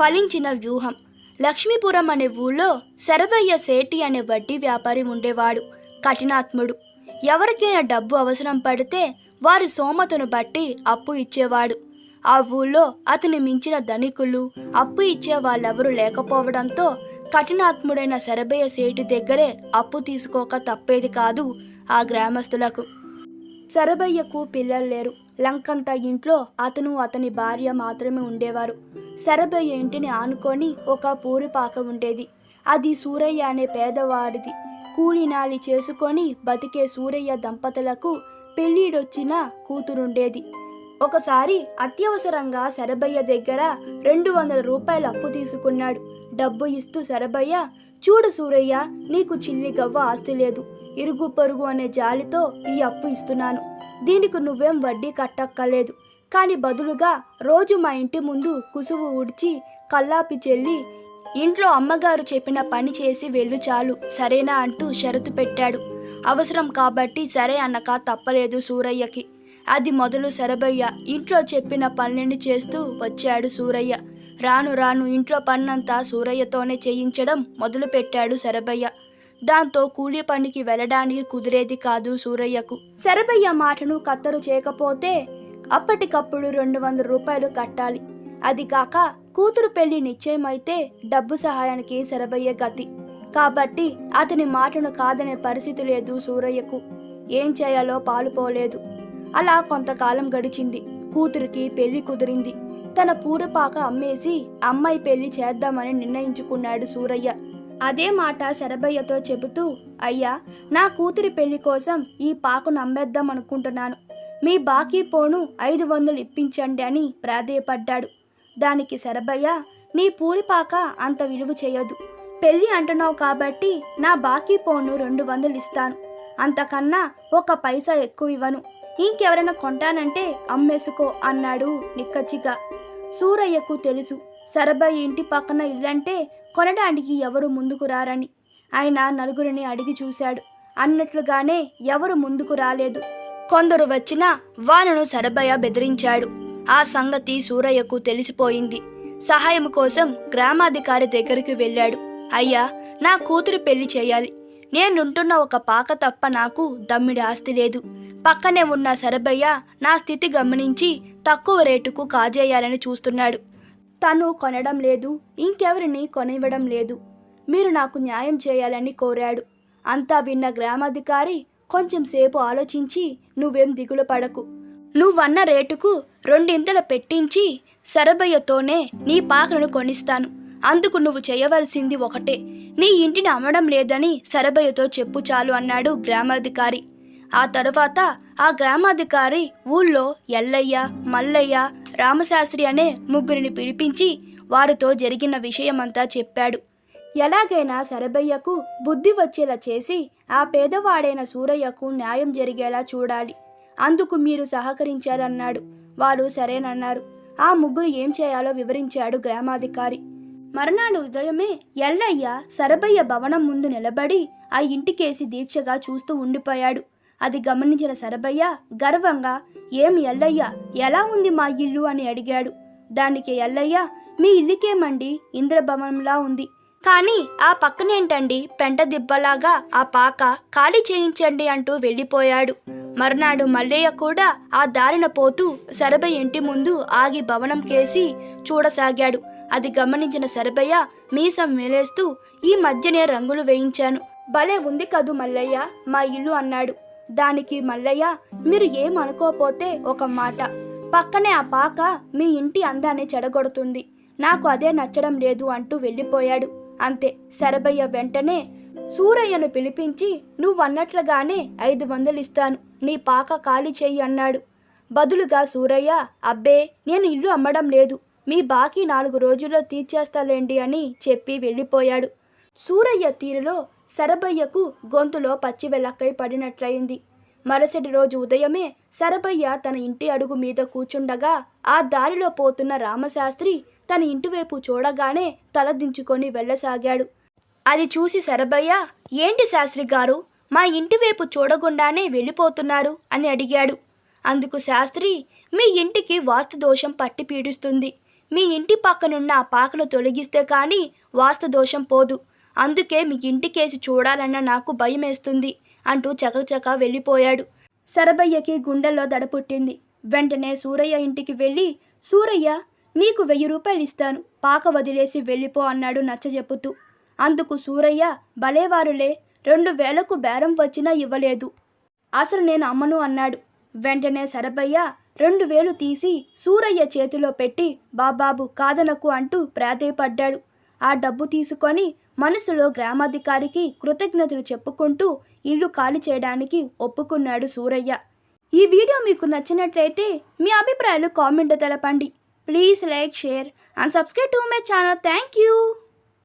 ఫలించిన వ్యూహం. లక్ష్మీపురం అనే ఊళ్ళో శరభయ్య సేటి అనే వడ్డీ వ్యాపారి ఉండేవాడు. కఠినాత్ముడు. ఎవరికైనా డబ్బు అవసరం పడితే వారి సోమతను బట్టి అప్పు ఇచ్చేవాడు. ఆ ఊళ్ళో అతని మించిన ధనికులు, అప్పు ఇచ్చే వాళ్ళెవరూ లేకపోవడంతో కఠినాత్ముడైన శరభయ్య సేటి దగ్గరే అప్పు తీసుకోక తప్పేది కాదు ఆ గ్రామస్తులకు. శరభయ్యకు పిల్లలు లేరు. లంకంత ఇంట్లో అతను అతని భార్య మాత్రమే ఉండేవారు. శరభయ్య ఇంటిని ఆనుకొని ఒక పూరిపాక ఉండేది. అది సూరయ్య అనే పేదవాడిది. కూలినాలి చేసుకొని బతికే సూరయ్య దంపతులకు పెళ్ళిడొచ్చిన కూతురుండేది. ఒకసారి అత్యవసరంగా శరభయ్య దగ్గర 200 రూపాయలు అప్పు తీసుకున్నాడు. డబ్బు ఇస్తూ శరభయ్య, చూడు సూరయ్య, నీకు చిల్లి గవ్వ ఆస్తి లేదు. ఇరుగు పొరుగు అనే జాలితో ఈ అప్పు ఇస్తున్నాను. దీనికి నువ్వేం వడ్డీ కట్టక్కర్లేదు. కానీ బదులుగా రోజు మా ఇంటి ముందు కుసువు ఊడ్చి కల్లాపి చెల్లి ఇంట్లో అమ్మగారు చెప్పిన పని చేసి వెళ్ళు చాలు, సరేనా అంటూ షరతు పెట్టాడు. అవసరం కాబట్టి సరే అన్నక తప్పలేదు సూరయ్యకి. అది మొదలు శరభయ్య ఇంట్లో చెప్పిన పనులన్నీ చేస్తూ వచ్చాడు సూరయ్య. రాను రాను ఇంట్లో పన్నంతా సూరయ్యతోనే చేయించడం మొదలు పెట్టాడు శరభయ్య. దాంతో కూలి పనికి వెళ్ళడానికి కుదిరేది కాదు సూరయ్యకు. శరభయ్య మాటను ఖత్తరు చేయకపోతే అప్పటికప్పుడు 200 రూపాయలు కట్టాలి. అది కాక కూతురు పెళ్లి నిశ్చయమైతే డబ్బు సహాయానికి శరభయ్య గతి. కాబట్టి అతని మాటను కాదనే పరిస్థితి లేదు సూరయ్యకు. ఏం చేయాలో పాలుపోలేదు. అలా కొంతకాలం గడిచింది. కూతురికి పెళ్లి కుదిరింది. తన పూరపాక అమ్మేసి అమ్మాయి పెళ్లి చేద్దామని నిర్ణయించుకున్నాడు సూరయ్య. అదే మాట శరభయ్యతో చెబుతూ, అయ్యా, నా కూతురి పెళ్లి కోసం ఈ పాకను అమ్మేద్దాం అనుకుంటున్నాను. మీ బాకీ పోను 500 ఇప్పించండి అని ప్రాధేయపడ్డాడు. దానికి శరభయ్య, నీ పూరిపాక అంత విలువ చేయదు. పెళ్లి అంటున్నావు కాబట్టి నా బాకీ పోను 200 ఇస్తాను. అంతకన్నా 1 పైసా ఎక్కువ ఇవ్వను. ఇంకెవరైనా కొంటానంటే అమ్మేసుకో అన్నాడు నిక్కచ్చిగా. సూరయ్యకు తెలుసు శరభయ్య ఇంటి పక్కన ఇల్లంటే కొనడానికి ఎవరు ముందుకు రారని. ఆయన నలుగురిని అడిగి చూశాడు. అన్నట్లుగానే ఎవరు ముందుకు రాలేదు. కొందరు వచ్చినా వానను శరభయ్య బెదిరించాడు. ఆ సంగతి సూరయ్యకు తెలిసిపోయింది. సహాయం కోసం గ్రామాధికారి దగ్గరికి వెళ్ళాడు. అయ్యా, నా కూతురు పెళ్లి చేయాలి. నేనుంటున్న ఒక పాక తప్ప నాకు దమ్మిడి ఆస్తి లేదు. పక్కనే ఉన్న శరభయ్య నా స్థితి గమనించి తక్కువ రేటుకు కాజేయాలని చూస్తున్నాడు. తను కొనడం లేదు, ఇంకెవరిని కొనివ్వడం లేదు. మీరు నాకు న్యాయం చేయాలని కోరాడు. అంతా విన్న గ్రామాధికారి కొంచెం సేపు ఆలోచించి, నువ్వేం దిగులు పడకు. నువ్వన్న రేటుకు 2 పెట్టించి శరభయ్యతోనే నీ పాకలను కొనిస్తాను. అందుకు నువ్వు చేయవలసింది ఒకటే, నీ ఇంటిని అమ్మడం లేదని శరభయ్యతో చెప్పు చాలు అన్నాడు గ్రామాధికారి. ఆ తరువాత ఆ గ్రామాధికారి ఊళ్ళో ఎల్లయ్య, మల్లయ్య, రామశాస్త్రి అనే ముగ్గురిని పిలిపించి వారితో జరిగిన విషయమంతా చెప్పాడు. ఎలాగైనా శరభయ్యకు బుద్ధి వచ్చేలా చేసి ఆ పేదవాడైన సూరయ్యకు న్యాయం జరిగేలా చూడాలి. అందుకు మీరు సహకరించారన్నాడు. వారు సరేనన్నారు. ఆ ముగ్గురు ఏం చేయాలో వివరించాడు గ్రామాధికారి. మర్నాడు ఉదయమే ఎల్లయ్య శరభయ్య భవనం ముందు నిలబడి ఆ ఇంటికేసి దీక్షగా చూస్తూ ఉండిపోయాడు. అది గమనించిన శరభయ్య గర్వంగా, ఏం ఎల్లయ్య, ఎలా ఉంది మా ఇల్లు అని అడిగాడు. దానికి ఎల్లయ్య, మీ ఇల్లుకేమండి, ఇంద్రభవనంలా ఉంది. కానీ ఆ పక్కనేంటండి, పెంట దిబ్బలాగా ఆ పాక ఖాళీ చేయించండి అంటూ వెళ్ళిపోయాడు. మర్నాడు మల్లయ్య కూడా ఆ దారిన పోతూ శరభయ్య ఇంటి ముందు ఆగి భవనం కేసి చూడసాగాడు. అది గమనించిన శరభయ్య మీసం వేలేస్తూ, ఈ మధ్యనే రంగులు వేయించాను, భలే ఉంది కదూ మల్లయ్య మా ఇల్లు అన్నాడు. దానికి మల్లయ్య, మీరు ఏమనుకోపోతే ఒక మాట, పక్కనే ఆ పాక మీ ఇంటి అందాన్ని చెడగొడుతుంది. నాకు అదే నచ్చడం లేదు అంటూ వెళ్ళిపోయాడు. అంతే. శరభయ్య వెంటనే సూరయ్యను పిలిపించి, నువ్వన్నట్లుగానే 500 ఇస్తాను, నీ పాక ఖాళీ చెయ్యి అన్నాడు. బదులుగా సూరయ్య, అబ్బే, నేను ఇల్లు అమ్మడం లేదు, మీ బాకీ 4 రోజుల్లో తీర్చేస్తాలేండి అని చెప్పి వెళ్ళిపోయాడు. సూరయ్య తీరులో శరభయ్యకు గొంతులో పచ్చి వెలక్కై పడినట్లయింది. మరుసటి రోజు ఉదయమే శరభయ్య తన ఇంటి అడుగు మీద కూర్చుండగా ఆ దారిలో పోతున్న రామశాస్త్రి తన ఇంటివైపు చూడగానే తలదించుకొని వెళ్ళసాగాడు. అది చూసి శరభయ్య, ఏంటి శాస్త్రి గారు, మా ఇంటివైపు చూడకుండానే వెళ్ళిపోతున్నారు అని అడిగాడు. అందుకు శాస్త్రి, మీ ఇంటికి వాస్తు దోషం పట్టి పీడిస్తుంది. మీ ఇంటి పక్కనున్న ఆ పాకను తొలగిస్తే కానీ వాస్తు దోషం పోదు. అందుకే మీ ఇంటికేసి చూడాలన్న నాకు భయమేస్తుంది అంటూ చకచకా వెళ్ళిపోయాడు. శరభయ్యకి గుండెల్లో దడ పుట్టింది. వెంటనే సూరయ్య ఇంటికి వెళ్ళి, సూరయ్య, నీకు 1000 రూపాయలు ఇస్తాను, పాక వదిలేసి వెళ్ళిపో అన్నాడు నచ్చజెప్పుతూ. అందుకు సూరయ్య, భలేవారులే, 2000కు బేరం వచ్చినా ఇవ్వలేదు, అసలు నేను అమ్మను అన్నాడు. వెంటనే శరభయ్య 2000 తీసి సూరయ్య చేతిలో పెట్టి, బాబాబు కాదనకు అంటూ ప్రాధేయపడ్డాడు. ఆ డబ్బు తీసుకొని మనసులో గ్రామాధికారికి కృతజ్ఞతలు చెప్పుకుంటూ ఇల్లు ఖాళీ చేయడానికి ఒప్పుకున్నాడు సూరయ్య. ఈ వీడియో మీకు నచ్చినట్లయితే మీ అభిప్రాయాలు కామెంట్లో తెలపండి. Please like, share and subscribe to my channel. Thank you.